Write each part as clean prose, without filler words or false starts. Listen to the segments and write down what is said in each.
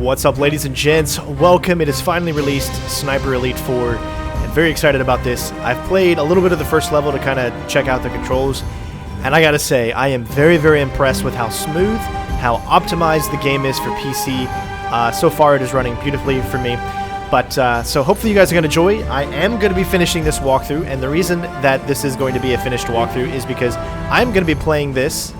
What's up, ladies and gents? Welcome. It is finally released, Sniper Elite 4, and very excited about this. I've played a little bit of the first level to kind of check out the controls, and I gotta say, I am very, very impressed with how smooth, how optimized the game is for PC. So far, it is running beautifully for me. But, so hopefully you guys are going to enjoy. I am going to be finishing this walkthrough, and the reason that this is going to be a finished walkthrough is because I'm going to be playing this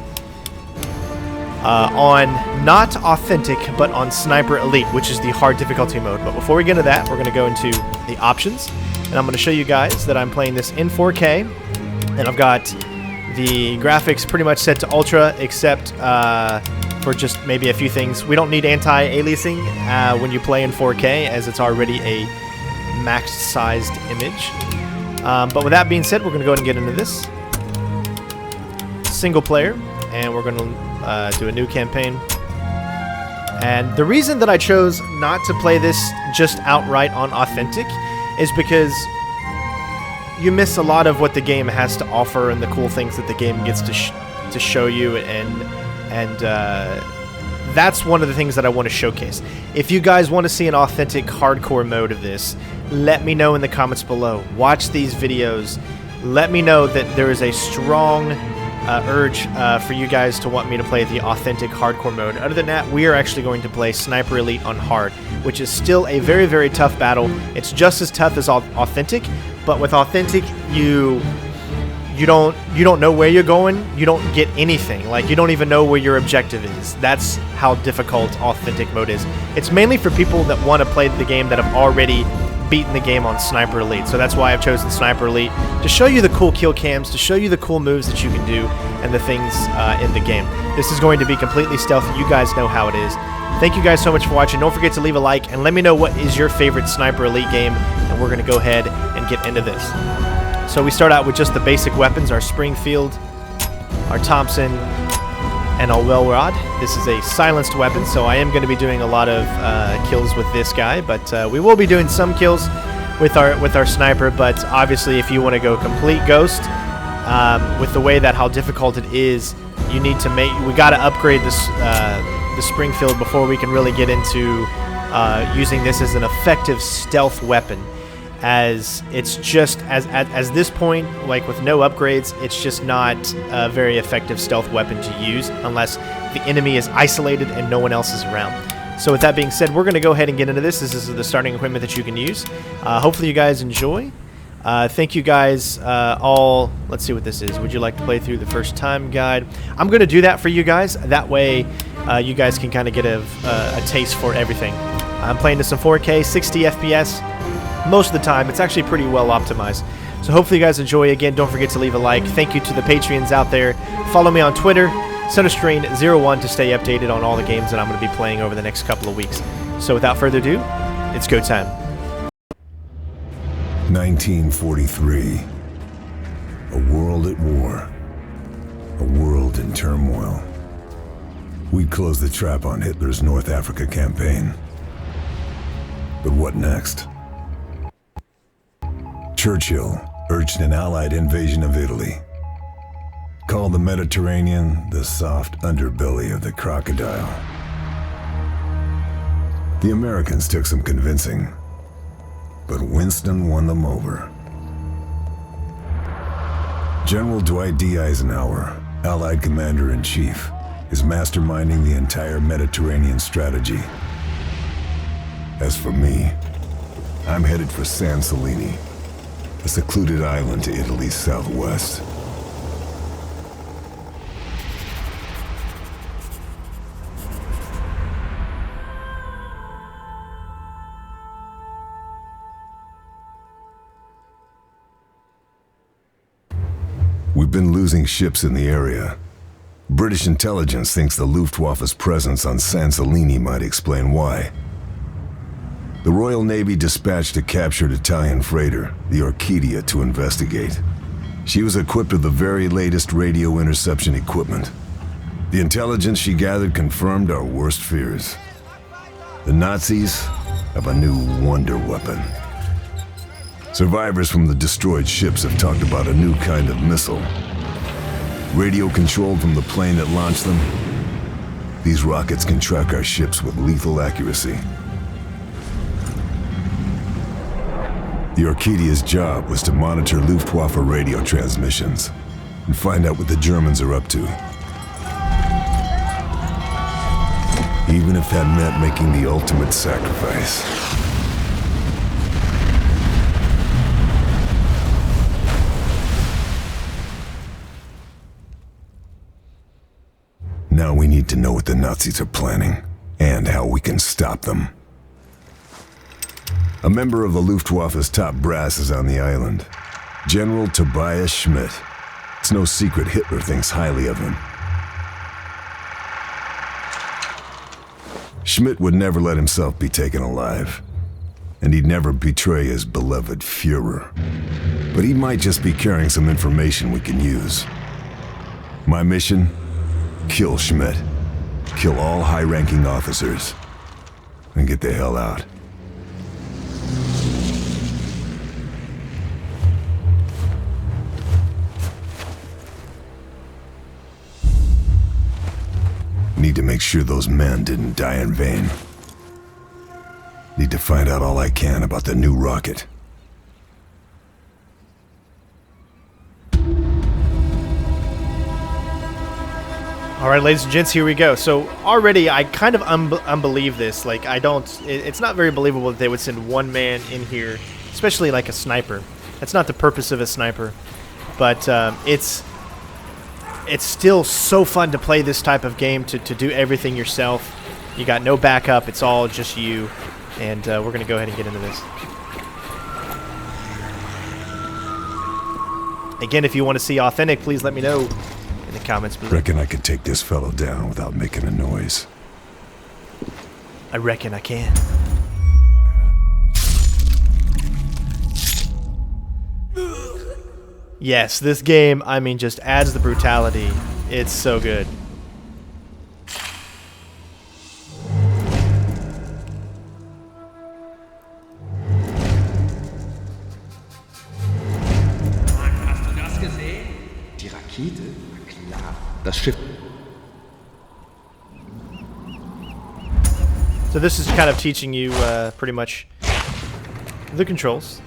on not Authentic, but on Sniper Elite, which is the hard difficulty mode. But before we get into that, we're going to go into the options, and I'm going to show you guys that I'm playing this in 4K, and I've got the graphics pretty much set to Ultra, except for just maybe a few things. We don't need anti-aliasing when you play in 4K, as it's already a maxed-sized image. But with that being said, we're going to go ahead and get into this. Single player, and we're going to do a new campaign. And the reason that I chose not to play this just outright on Authentic is because you miss a lot of what the game has to offer and the cool things that the game gets to show you, and that's one of the things that I want to showcase. If you guys want to see an authentic hardcore mode of this, let me know in the comments below. Watch these videos. Let me know that there is a strong urge for you guys to want me to play the authentic hardcore mode. Other than that, we are actually going to play Sniper Elite on hard, which is still a very, very tough battle. It's just as tough as authentic, but with authentic, you don't know where you're going. You don't get anything. Like, you don't even know where your objective is. That's how difficult authentic mode is. It's mainly for people that want to play the game that have already beaten the game on Sniper Elite. So that's why I've chosen Sniper Elite, to show you the cool kill cams, to show you the cool moves that you can do and the things in the game. This is going to be completely stealthy. You guys know how it is. Thank you guys so much for watching. Don't forget to leave a like and let me know what is your favorite Sniper Elite game, and we're going to go ahead and get into this. So we start out with just the basic weapons, our Springfield, our Thompson, and our Wellrod. This is a silenced weapon, so I am going to be doing a lot of kills with this guy, but we will be doing some kills with our sniper. But obviously, if you want to go complete ghost, with the way that how difficult it is, you need to we got to upgrade this the Springfield before we can really get into using this as an effective stealth weapon. As it's just as this point, like with no upgrades, it's just not a very effective stealth weapon to use unless the enemy is isolated and no one else is around. So with that being said, we're going to go ahead and get into this. This is the starting equipment that you can use. Hopefully you guys enjoy. Thank you guys all. Let's see what this is. Would you like to play through the first time guide? I'm going to do that for you guys. That way you guys can kind of get a taste for everything. I'm playing this in 4K, 60 FPS. Most of the time. It's actually pretty well optimized. So hopefully you guys enjoy. Again, don't forget to leave a like. Thank you to the Patreons out there. Follow me on Twitter, CenterStrain01, to stay updated on all the games that I'm going to be playing over the next couple of weeks. So without further ado, it's go time. 1943. A world at war. A world in turmoil. We'd closed the trap on Hitler's North Africa campaign. But what next? Churchill urged an Allied invasion of Italy. Called the Mediterranean the soft underbelly of the crocodile. The Americans took some convincing, but Winston won them over. General Dwight D. Eisenhower, Allied Commander-in-Chief, is masterminding the entire Mediterranean strategy. As for me, I'm headed for San Celini, a secluded island to Italy's southwest. We've been losing ships in the area. British intelligence thinks the Luftwaffe's presence on San Celini might explain why. The Royal Navy dispatched a captured Italian freighter, the Orchidia, to investigate. She was equipped with the very latest radio interception equipment. The intelligence she gathered confirmed our worst fears. The Nazis have a new wonder weapon. Survivors from the destroyed ships have talked about a new kind of missile. Radio controlled from the plane that launched them, These rockets can track our ships with lethal accuracy. The Orchidea's job was to monitor Luftwaffe radio transmissions and find out what the Germans are up to. Even if that meant making the ultimate sacrifice. Now we need to know what the Nazis are planning, and how we can stop them. A member of the Luftwaffe's top brass is on the island. General Tobias Schmidt. It's no secret Hitler thinks highly of him. Schmidt would never let himself be taken alive, and he'd never betray his beloved Führer. But he might just be carrying some information we can use. My mission? Kill Schmidt. Kill all high-ranking officers. And get the hell out. Need to make sure those men didn't die in vain. Need to find out all I can about the new rocket. All right, ladies and gents, here we go. So already I kind of unbelieve this. Like, it's not very believable that they would send one man in here, especially like a sniper. That's not the purpose of a sniper. But it's still so fun to play this type of game, to do everything yourself. You got no backup. It's all just you. And we're going to go ahead and get into this. Again, if you want to see authentic, please let me know in the comments below. Reckon I could take this fellow down without making a noise. I reckon I can. Yes, this game, I mean, just adds the brutality. It's so good. Hast du das gesehen? Die Rakete? Na klar. Das Schiff. So this is kind of teaching you pretty much the controls.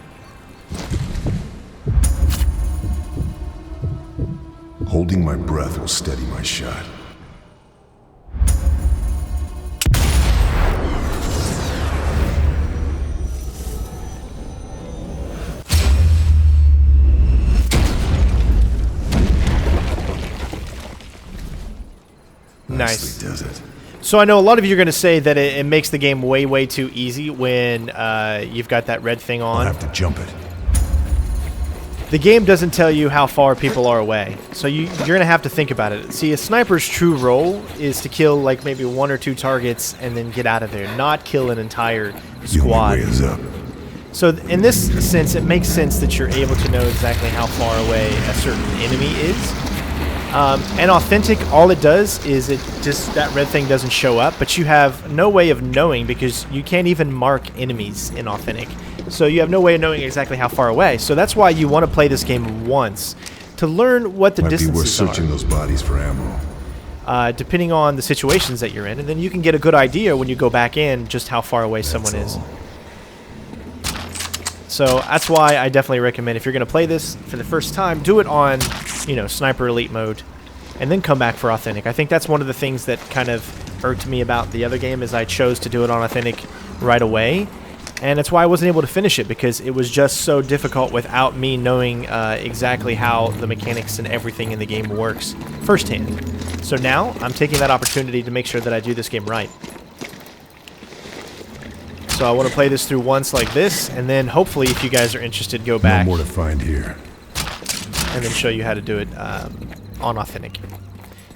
Holding my breath will steady my shot. Nice. Nicely does it. So I know a lot of you are going to say that it makes the game way too easy when you've got that red thing on. I'll have to jump it. The game doesn't tell you how far people are away, so you're going to have to think about it. See, a sniper's true role is to kill like maybe 1 or 2 targets and then get out of there, not kill an entire squad. The only way is up. So in this sense, it makes sense that you're able to know exactly how far away a certain enemy is. And authentic, all it does is it just, that red thing doesn't show up, but you have no way of knowing because you can't even mark enemies in authentic. So you have no way of knowing exactly how far away. So that's why you want to play this game once to learn what the distances Might be worth searching those bodies for ammo. Depending on the situations that you're in, and then you can get a good idea when you go back in just how far away someone is. So that's why I definitely recommend, if you're going to play this for the first time, do it on, you know, Sniper Elite mode, and then come back for authentic. I think that's one of the things that kind of irked me about the other game, is I chose to do it on authentic right away. And that's why I wasn't able to finish it, because it was just so difficult without me knowing exactly how the mechanics and everything in the game works firsthand. So now I'm taking that opportunity to make sure that I do this game right. So I want to play this through once like this, and then hopefully, if you guys are interested, go back. No more to find here. And then show you how to do it on authentic.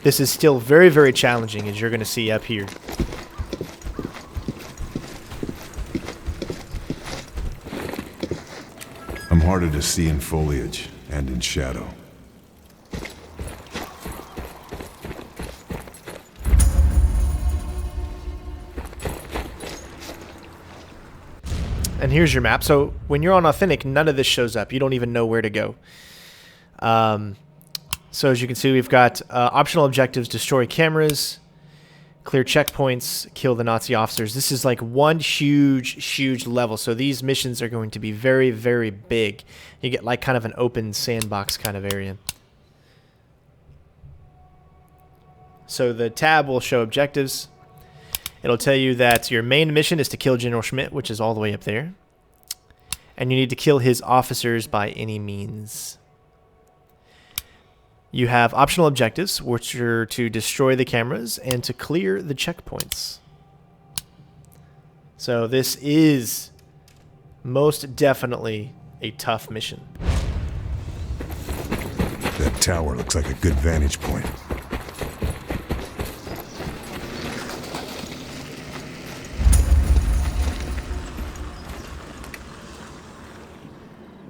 This is still very challenging, as you're going to see up here. I'm harder to see in foliage and in shadow. And here's your map. So when you're on authentic, none of this shows up. You don't even know where to go. So as you can see, we've got optional objectives: destroy cameras, Clear checkpoints, kill the Nazi officers. This is like one huge level. So these missions are going to be very, very big. You get like kind of an open sandbox kind of area. So the tab will show objectives. It'll tell you that your main mission is to kill General Schmidt, which is all the way up there. And you need to kill his officers by any means. You have optional objectives, which are to destroy the cameras and to clear the checkpoints. So this is most definitely a tough mission. That tower looks like a good vantage point.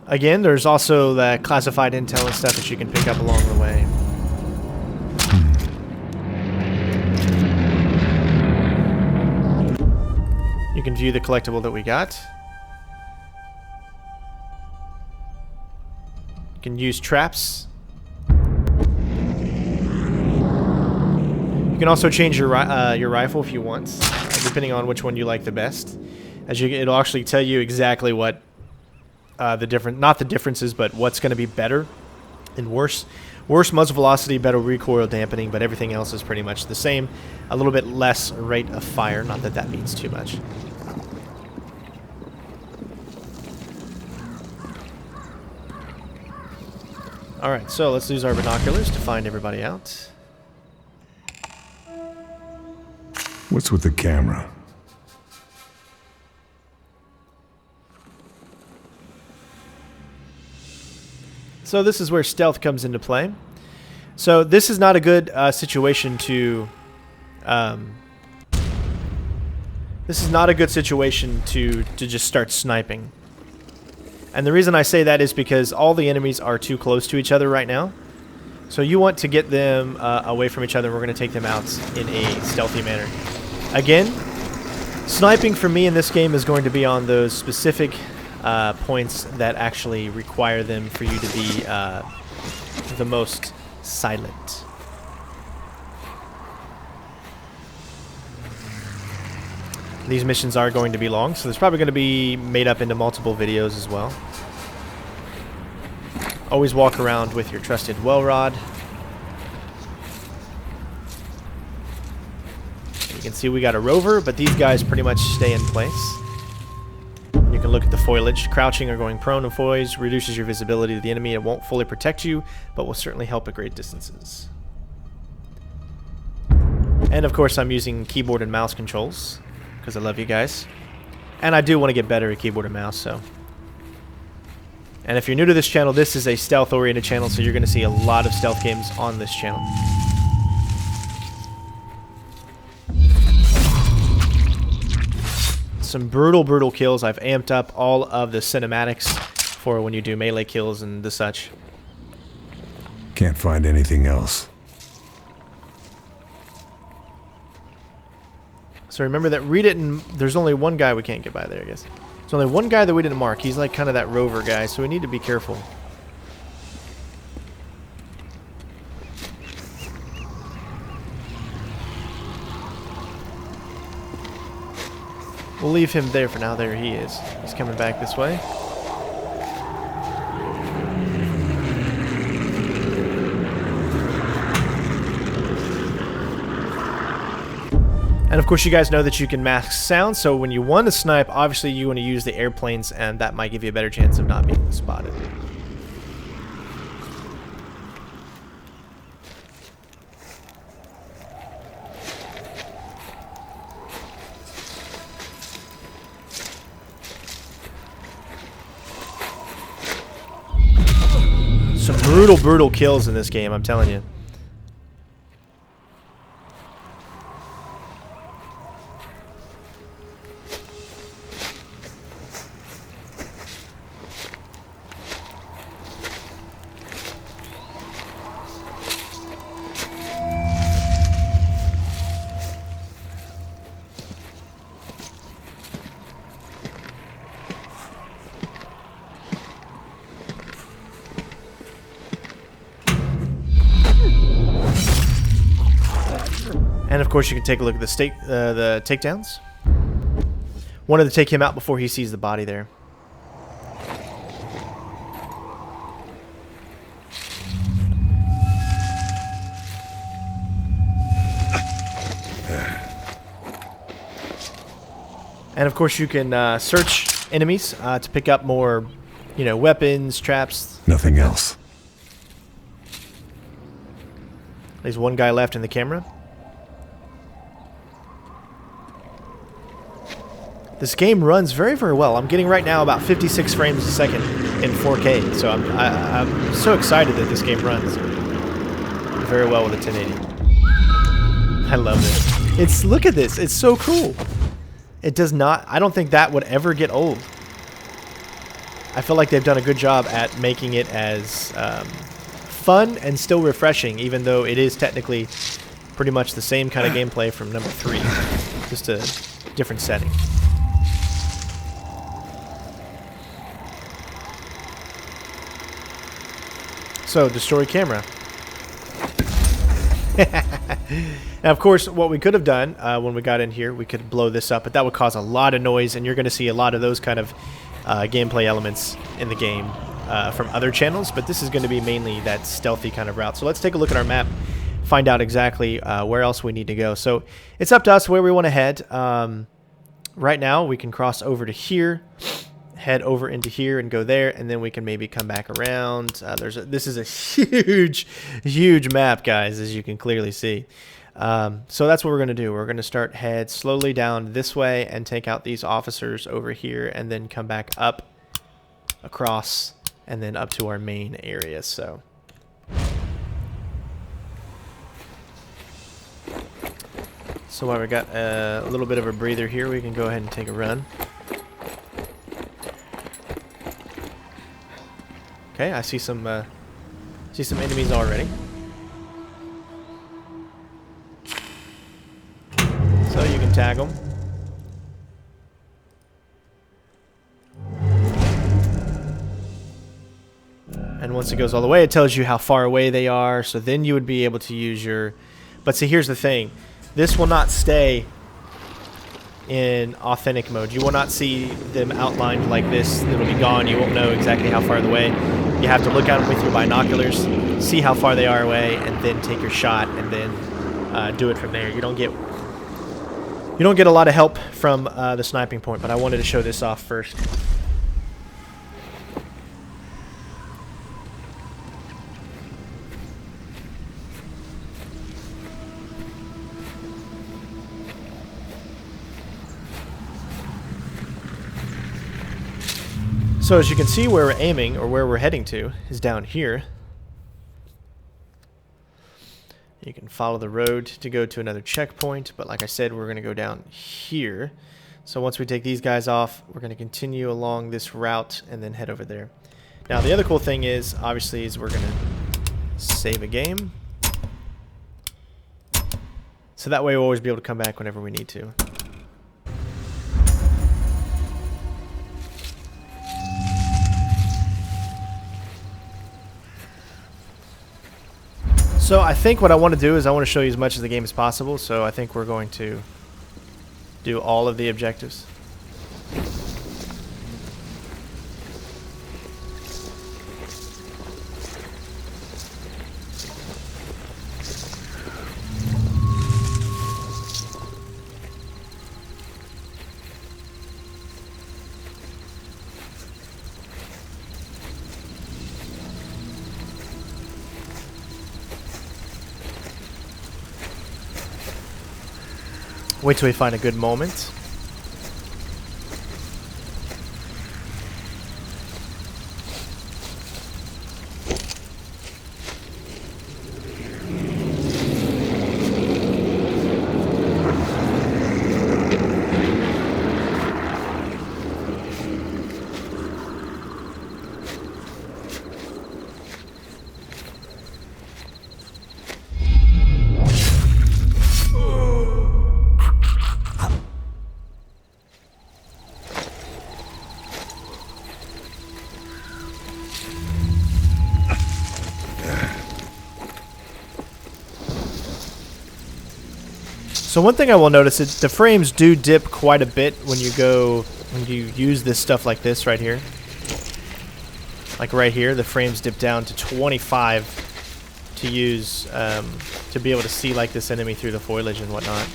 Again, there's also that classified intel and stuff that you can pick up along the way. You can view the collectible that we got. You can use traps. You can also change your rifle if you want, depending on which one you like the best. It'll actually tell you exactly what not the differences, but what's going to be better and worse. Worse muzzle velocity, better recoil dampening, but everything else is pretty much the same. A little bit less rate of fire, not that that means too much. Alright, so let's use our binoculars to find everybody out. What's with the camera? So this is where stealth comes into play. So this is not a good situation to... this is not a good situation to just start sniping. And the reason I say that is because all the enemies are too close to each other right now. So you want to get them away from each other. We're going to take them out in a stealthy manner. Again, sniping for me in this game is going to be on those specific points that actually require them for you to be the most silent. These missions are going to be long, so there's probably going to be made up into multiple videos as well. Always walk around with your trusted well rod. You can see we got a rover, but these guys pretty much stay in place. You can look at the foliage. Crouching or going prone in foliage reduces your visibility to the enemy. It won't fully protect you, but will certainly help at great distances. And of course I'm using keyboard and mouse controls, because I love you guys. And I do want to get better at keyboard and mouse, so. And if you're new to this channel, this is a stealth-oriented channel, so you're going to see a lot of stealth games on this channel. Some brutal kills. I've amped up all of the cinematics for when you do melee kills and the such. Can't find anything else. So remember that there's only one guy we can't get by there, I guess. There's only one guy that we didn't mark. He's like kind of that rover guy, so we need to be careful. We'll leave him there for now. There he is. He's coming back this way. And of course you guys know that you can mask sound, so when you want to snipe, obviously you want to use the airplanes, and that might give you a better chance of not being spotted. Some brutal kills in this game, I'm telling you. And of course, you can take a look at the takedowns. Wanted to take him out before he sees the body there. And of course, you can search enemies to pick up more, weapons, traps. Nothing else. There's one guy left in the camera. This game runs very, very well. I'm getting right now about 56 frames a second in 4K, so I'm so excited that this game runs very well with a 1080. I love this. Look at this. It's so cool. It does not. I don't think that would ever get old. I feel like they've done a good job at making it as fun and still refreshing, even though it is technically pretty much the same kind of gameplay from number 3, just a different setting. So, destroy camera. Now, of course, what we could have done when we got in here, we could blow this up, but that would cause a lot of noise, and you're going to see a lot of those kind of gameplay elements in the game from other channels, but this is going to be mainly that stealthy kind of route. So let's take a look at our map, find out exactly where else we need to go. So it's up to us where we want to head. Right now, we can cross over to here, head over into here and go there, and then we can maybe come back around. This is a huge map, guys, as you can clearly see. So that's what we're going to do. We're going to head slowly down this way and take out these officers over here, and then come back up, across, and then up to our main area. So while we got a little bit of a breather here, we can go ahead and take a run. Okay, I see some enemies already. So you can tag them. And once it goes all the way, it tells you how far away they are. So then you would be able to use your... But see, here's the thing. This will not stay in authentic mode. You will not see them outlined like this. It'll be gone. You won't know exactly how far away. You have to look at them with your binoculars, see how far they are away, and then take your shot, and then do it from there. You don't get a lot of help from the sniping point, but I wanted to show this off first. So as you can see, where we're aiming, or where we're heading to, is down here. You can follow the road to go to another checkpoint, but like I said, we're going to go down here. So once we take these guys off, we're going to continue along this route and then head over there. Now the other cool thing is, obviously, is we're going to save a game. So that way we'll always be able to come back whenever we need to. So I think what I want to do is I want to show you as much of the game as possible, so I think we're going to do all of the objectives. Wait till we find a good moment. So one thing I will notice is the frames do dip quite a bit when you use this stuff like this right here. Like right here, the frames dip down to 25 to use to be able to see like this enemy through the foliage and whatnot.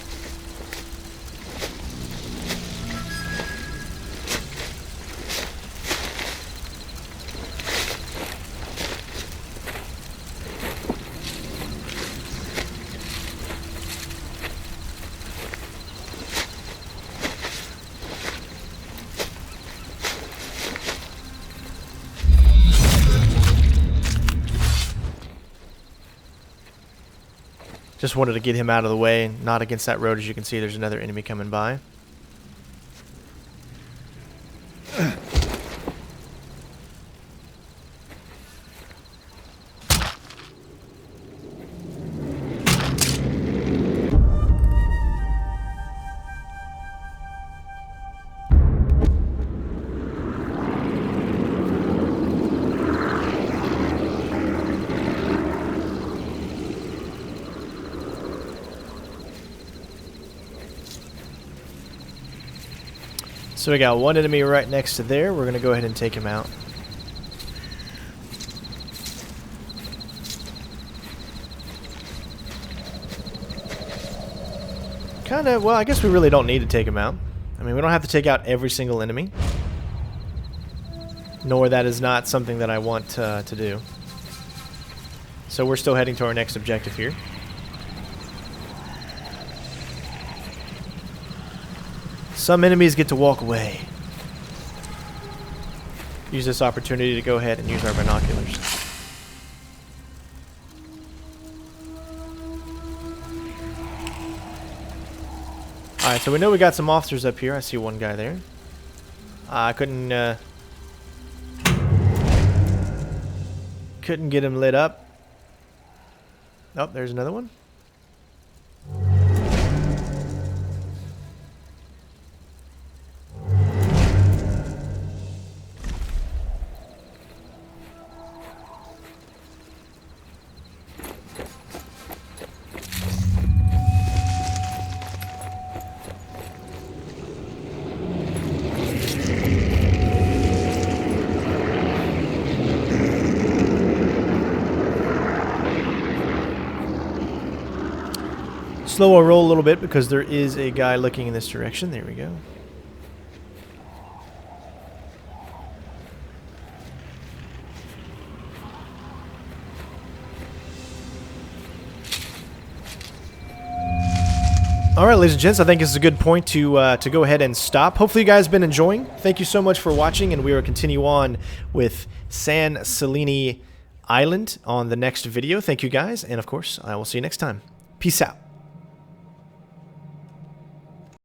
Just wanted to get him out of the way, not against that road. As you can see, there's another enemy coming by. So we got one enemy right next to there. We're going to go ahead and take him out. Kind of, well, I guess we really don't need to take him out. I mean, we don't have to take out every single enemy. Nor that is not something that I want to do. So we're still heading to our next objective here. Some enemies get to walk away. Use this opportunity to go ahead and use our binoculars. Alright, so we know we got some officers up here. I see one guy there. I couldn't get him lit up. Oh, there's another one. Slow our roll a little bit because there is a guy looking in this direction. There we go. All right, ladies and gents, I think this is a good point to go ahead and stop. Hopefully you guys have been enjoying. Thank you so much for watching, and we will continue on with San Celini Island on the next video. Thank you guys, and of course, I will see you next time. Peace out.